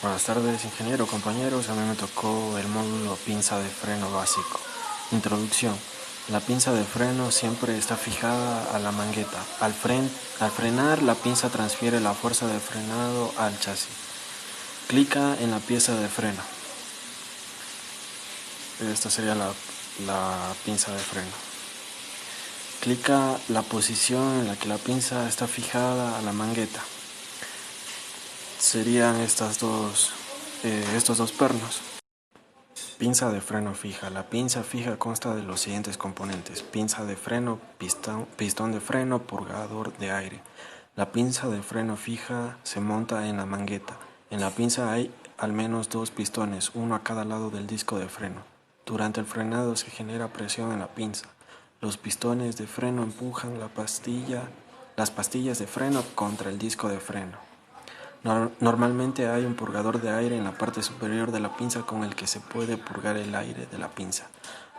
Buenas tardes, ingeniero, compañeros. A mí me tocó el módulo pinza de freno básico. Introducción. La pinza de freno siempre está fijada a la mangueta. Al frenar, la pinza transfiere la fuerza de frenado al chasis. Clica en la pieza de freno. Esta sería la pinza de freno. Clica la posición en la que la pinza está fijada a la mangueta. Serían estos dos pernos. Pinza de freno fija. La pinza fija consta de los siguientes componentes: pinza de freno, pistón de freno, purgador de aire. La pinza de freno fija se monta en la mangueta. En la pinza hay al menos dos pistones, uno a cada lado del disco de freno. Durante el frenado se genera presión en la pinza. Los pistones de freno empujan las pastillas de freno contra el disco de freno. Normalmente hay un purgador de aire en la parte superior de la pinza con el que se puede purgar el aire de la pinza.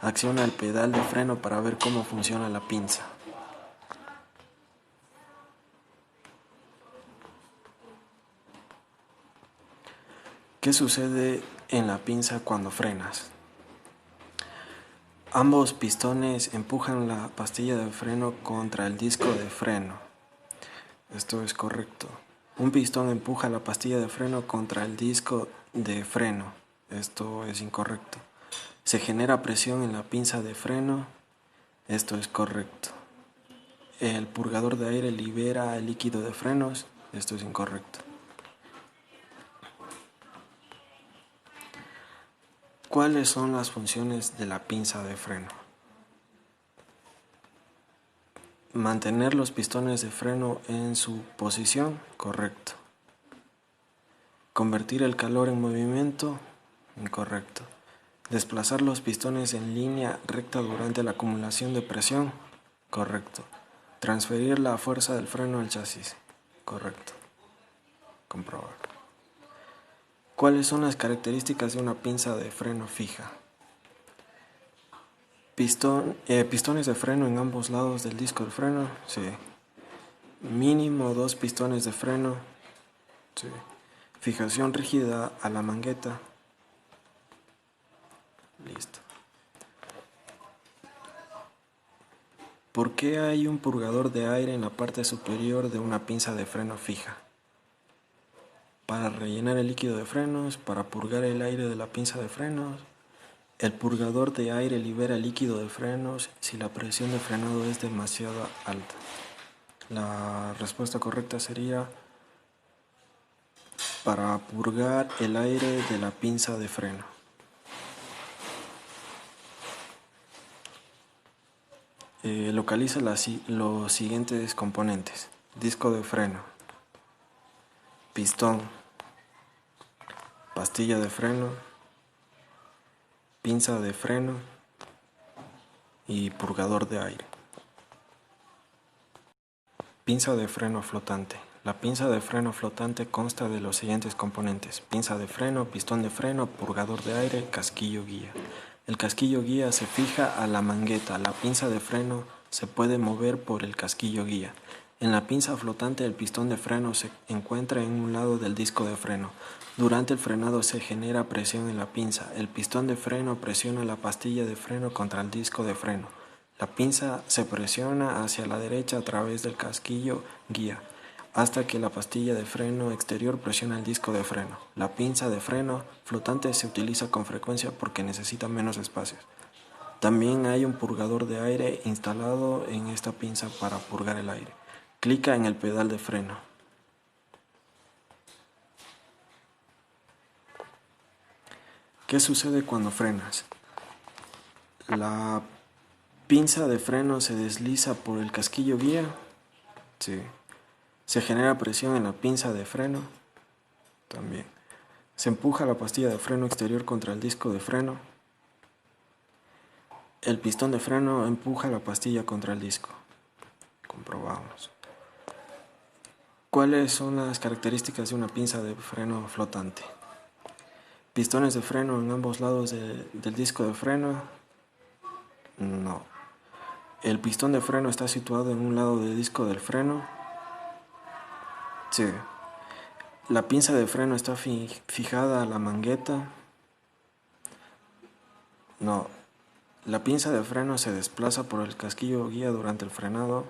Acciona el pedal de freno para ver cómo funciona la pinza. ¿Qué sucede en la pinza cuando frenas? Ambos pistones empujan la pastilla de freno contra el disco de freno. Esto es correcto. Un pistón empuja la pastilla de freno contra el disco de freno. Esto es incorrecto. Se genera presión en la pinza de freno. Esto es correcto. El purgador de aire libera el líquido de frenos. Esto es incorrecto. ¿Cuáles son las funciones de la pinza de freno? Mantener los pistones de freno en su posición, correcto. Convertir el calor en movimiento, incorrecto. Desplazar los pistones en línea recta durante la acumulación de presión, correcto. Transferir la fuerza del freno al chasis, correcto. Comprobar. ¿Cuáles son las características de una pinza de freno fija? Pistones de freno en ambos lados del disco de freno, sí. Mínimo 2 pistones de freno, sí. Fijación rígida a la mangueta, listo. ¿Por qué hay un purgador de aire en la parte superior de una pinza de freno fija? Para rellenar el líquido de frenos, para purgar el aire de la pinza de frenos. El purgador de aire libera el líquido de frenos si la presión de frenado es demasiado alta. La respuesta correcta sería para purgar el aire de la pinza de freno. Localiza los siguientes componentes: disco de freno, pistón, pastilla de freno, pinza de freno y purgador de aire. Pinza de freno flotante. La pinza de freno flotante consta de los siguientes componentes: pinza de freno, pistón de freno, purgador de aire, casquillo guía. El casquillo guía se fija a la mangueta. La pinza de freno se puede mover por el casquillo guía. En la pinza flotante, el pistón de freno se encuentra en un lado del disco de freno. Durante el frenado se genera presión en la pinza. El pistón de freno presiona la pastilla de freno contra el disco de freno. La pinza se presiona hacia la derecha a través del casquillo guía, hasta que la pastilla de freno exterior presiona el disco de freno. La pinza de freno flotante se utiliza con frecuencia porque necesita menos espacio. También hay un purgador de aire instalado en esta pinza para purgar el aire. Clica en el pedal de freno. ¿Qué sucede cuando frenas? La pinza de freno se desliza por el casquillo guía. Sí. Se genera presión en la pinza de freno. También. Se empuja la pastilla de freno exterior contra el disco de freno. El pistón de freno empuja la pastilla contra el disco. Comprobamos. ¿Cuáles son las características de una pinza de freno flotante? Pistones de freno en ambos lados del disco de freno. No. El pistón de freno está situado en un lado del disco del freno. Sí. La pinza de freno está fijada a la mangueta. No, la pinza de freno se desplaza por el casquillo guía durante el frenado.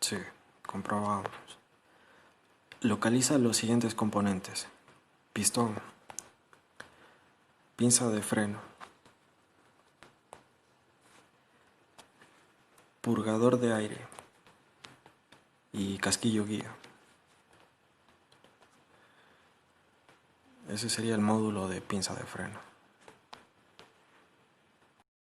Sí, comprobamos. Localiza los siguientes componentes: pistón, pinza de freno, purgador de aire y casquillo guía. Ese sería el módulo de pinza de freno.